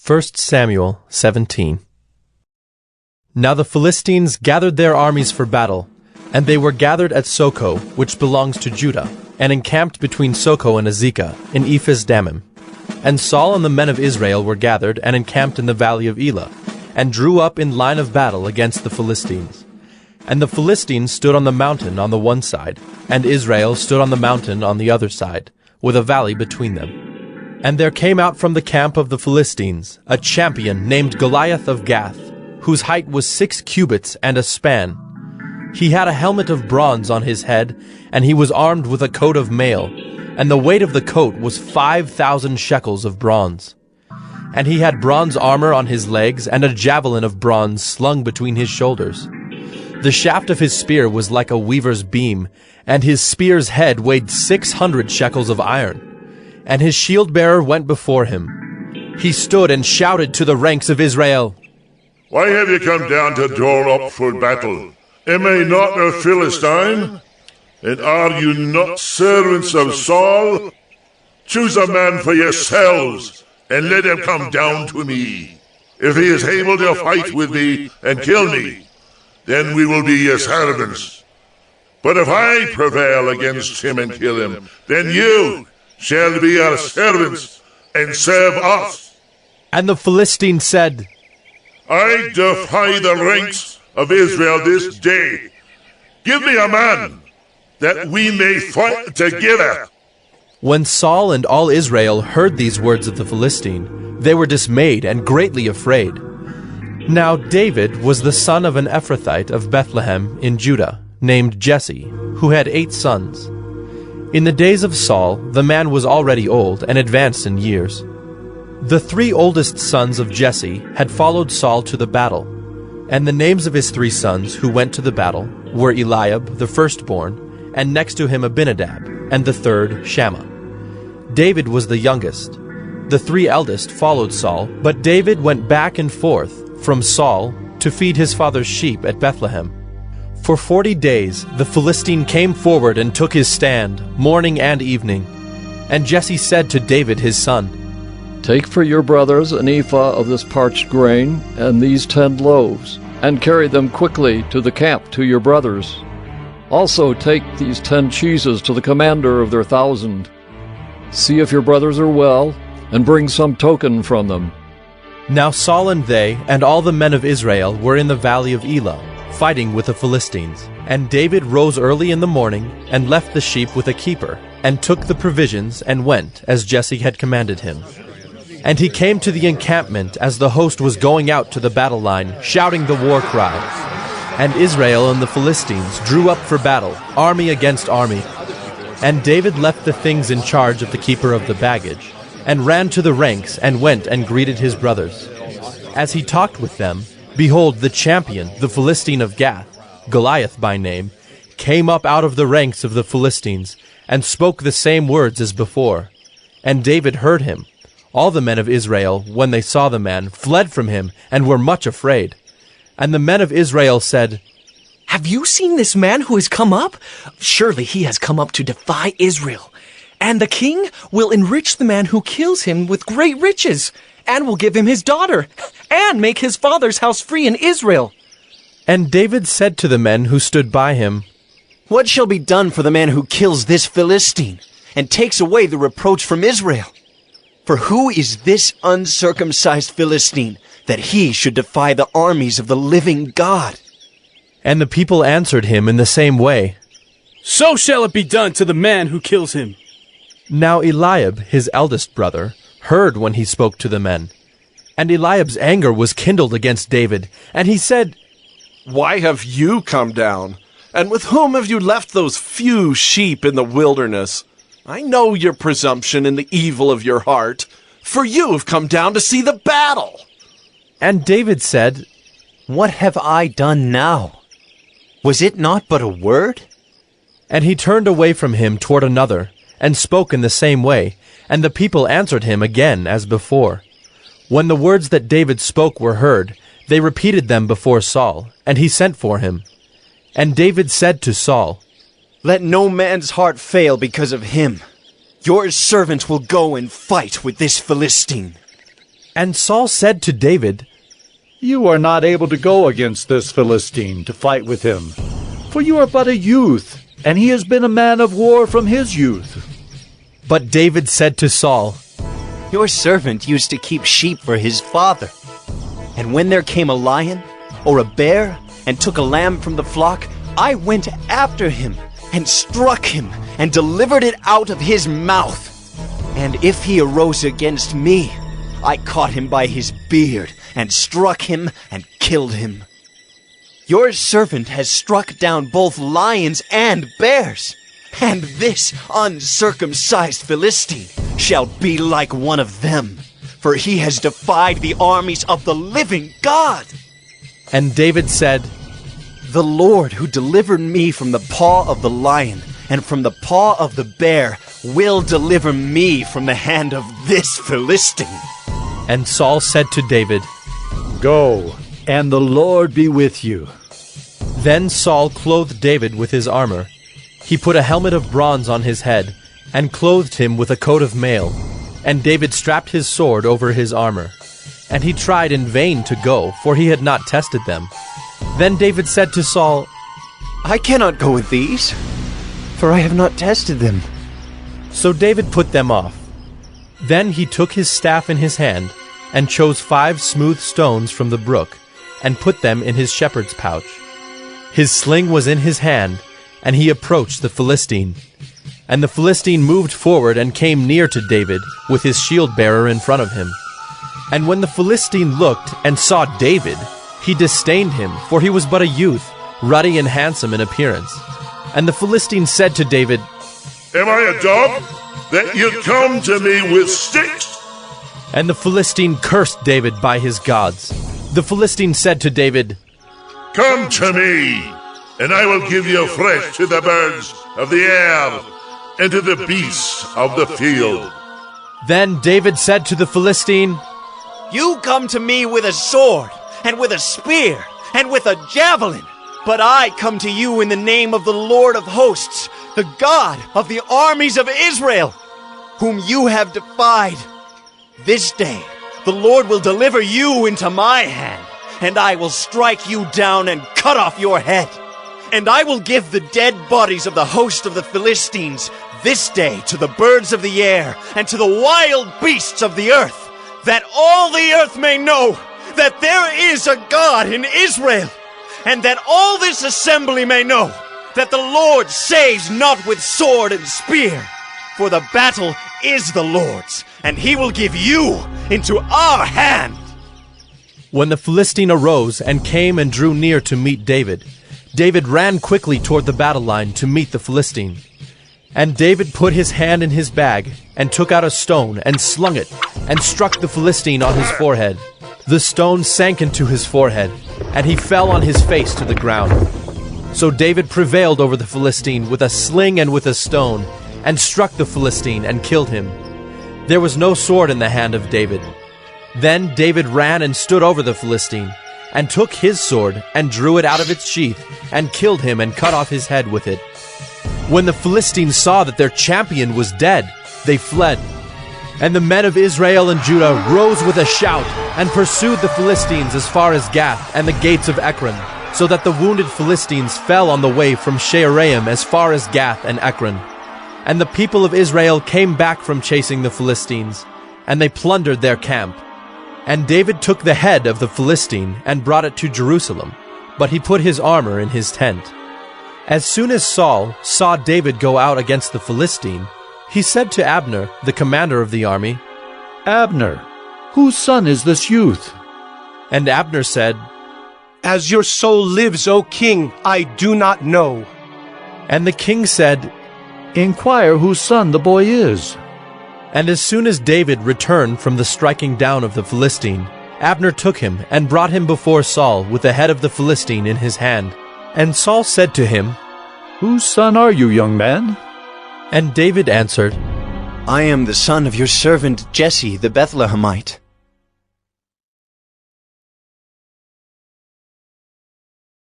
1 Samuel 17. Now the Philistines gathered their armies for battle, and they were gathered at Soko, which belongs to Judah, and encamped between Soko and Azekah, in Ephes-dammim. And Saul and the men of Israel were gathered and encamped in the valley of Elah, and drew up in line of battle against the Philistines. And the Philistines stood on the mountain on the one side, and Israel stood on the mountain on the other side, with a valley between them. And there came out from the camp of the Philistines a champion named Goliath of Gath, whose height was 6 cubits and a span. He had a helmet of bronze on his head, and he was armed with a coat of mail, and the weight of the coat was 5,000 shekels of bronze. And he had bronze armor on his legs, and a javelin of bronze slung between his shoulders. The shaft of his spear was like a weaver's beam, and his spear's head weighed 600 shekels of iron. And his shield-bearer went before him. He stood and shouted to the ranks of Israel, "Why have you come down to draw up for battle? Am I not a Philistine? And are you not servants of Saul? Choose a man for yourselves, and let him come down to me. If he is able to fight with me and kill me, then we will be your servants. But if I prevail against him and kill him, then you shall be our servants and serve us." And the Philistine said, "I defy the ranks of Israel this day. Give me a man, that we may fight together." When Saul and all Israel heard these words of the Philistine, they were dismayed and greatly afraid. Now David was the son of an Ephrathite of Bethlehem in Judah, named Jesse, who had 8 sons. In the days of Saul, the man was already old and advanced in years. The 3 oldest sons of Jesse had followed Saul to the battle, and the names of his 3 sons who went to the battle were Eliab, the firstborn, and next to him Abinadab, and the third Shammah. David was the youngest. The 3 eldest followed Saul, but David went back and forth from Saul to feed his father's sheep at Bethlehem. For 40 days the Philistine came forward and took his stand, morning and evening. And Jesse said to David his son, "Take for your brothers an ephah of this parched grain and these 10 loaves, and carry them quickly to the camp to your brothers. Also take these 10 cheeses to the commander of their 1,000. See if your brothers are well, and bring some token from them." Now Saul and they and all the men of Israel were in the valley of Elah, fighting with the Philistines. And David rose early in the morning, and left the sheep with a keeper, and took the provisions, and went, as Jesse had commanded him. And he came to the encampment as the host was going out to the battle line, shouting the war cry. And Israel and the Philistines drew up for battle, army against army. And David left the things in charge of the keeper of the baggage, and ran to the ranks, and went and greeted his brothers. As he talked with them, behold, the champion, the Philistine of Gath, Goliath by name, came up out of the ranks of the Philistines, and spoke the same words as before. And David heard him. All the men of Israel, when they saw the man, fled from him, and were much afraid. And the men of Israel said, "Have you seen this man who has come up? Surely he has come up to defy Israel. And the king will enrich the man who kills him with great riches, and will give him his daughter, and make his father's house free in Israel." And David said to the men who stood by him, "What shall be done for the man who kills this Philistine, and takes away the reproach from Israel? For who is this uncircumcised Philistine, that he should defy the armies of the living God?" And the people answered him in the same way, "So shall it be done to the man who kills him." Now Eliab, his eldest brother, heard when he spoke to the men. And Eliab's anger was kindled against David, and he said, "Why have you come down? And with whom have you left those few sheep in the wilderness? I know your presumption and the evil of your heart, for you have come down to see the battle." And David said, "What have I done now? Was it not but a word?" And he turned away from him toward another, and spoke in the same way, and the people answered him again as before. When the words that David spoke were heard, they repeated them before Saul, and he sent for him. And David said to Saul, "Let no man's heart fail because of him. Your servant will go and fight with this Philistine." And Saul said to David, You are not able to go against this Philistine to fight with him, for you are but a youth, and he has been a man of war from his youth. But David said to Saul, Your servant used to keep sheep for his father. And when there came a lion or a bear and took a lamb from the flock, I went after him and struck him and delivered it out of his mouth. And if he arose against me, I caught him by his beard and struck him and killed him. Your servant has struck down both lions and bears, and this uncircumcised Philistine shall be like one of them, for he has defied the armies of the living God. And David said, The Lord who delivered me from the paw of the lion and from the paw of the bear will deliver me from the hand of this Philistine. And Saul said to David, Go, and the Lord be with you. Then Saul clothed David with his armor. He put a helmet of bronze on his head, and clothed him with a coat of mail. And David strapped his sword over his armor. And he tried in vain to go, for he had not tested them. Then David said to Saul, I cannot go with these, for I have not tested them. So David put them off. Then he took his staff in his hand, and chose 5 smooth stones from the brook, and put them in his shepherd's pouch. His sling was in his hand, and he approached the Philistine. And the Philistine moved forward and came near to David, with his shield-bearer in front of him. And when the Philistine looked and saw David, he disdained him, for he was but a youth, ruddy and handsome in appearance. And the Philistine said to David, Am I a dog, that you come to me with sticks? And the Philistine cursed David by his gods. The Philistine said to David, Come to me, and I will give you flesh to the birds of the air, and to the beasts of the field. Then David said to the Philistine, You come to me with a sword, and with a spear, and with a javelin, but I come to you in the name of the Lord of hosts, the God of the armies of Israel, whom you have defied. This day the Lord will deliver you into my hand, and I will strike you down and cut off your head. And I will give the dead bodies of the host of the Philistines this day to the birds of the air and to the wild beasts of the earth, that all the earth may know that there is a God in Israel, and that all this assembly may know that the Lord saves not with sword and spear, for the battle is the Lord's, and he will give you into our hand. When the Philistine arose and came and drew near to meet David, David ran quickly toward the battle line to meet the Philistine. And David put his hand in his bag, and took out a stone, and slung it, and struck the Philistine on his forehead. The stone sank into his forehead, and he fell on his face to the ground. So David prevailed over the Philistine with a sling and with a stone, and struck the Philistine and killed him. There was no sword in the hand of David. Then David ran and stood over the Philistine, and took his sword, and drew it out of its sheath, and killed him and cut off his head with it. When the Philistines saw that their champion was dead, they fled. And the men of Israel and Judah rose with a shout, and pursued the Philistines as far as Gath and the gates of Ekron, so that the wounded Philistines fell on the way from Shaaraim as far as Gath and Ekron. And the people of Israel came back from chasing the Philistines, and they plundered their camp. And David took the head of the Philistine and brought it to Jerusalem, but he put his armor in his tent. As soon as Saul saw David go out against the Philistine, he said to Abner, the commander of the army, Abner, whose son is this youth? And Abner said, As your soul lives, O king, I do not know. And the king said, Inquire whose son the boy is. And as soon as David returned from the striking down of the Philistine, Abner took him and brought him before Saul with the head of the Philistine in his hand. And Saul said to him, Whose son are you, young man? And David answered, I am the son of your servant Jesse the Bethlehemite.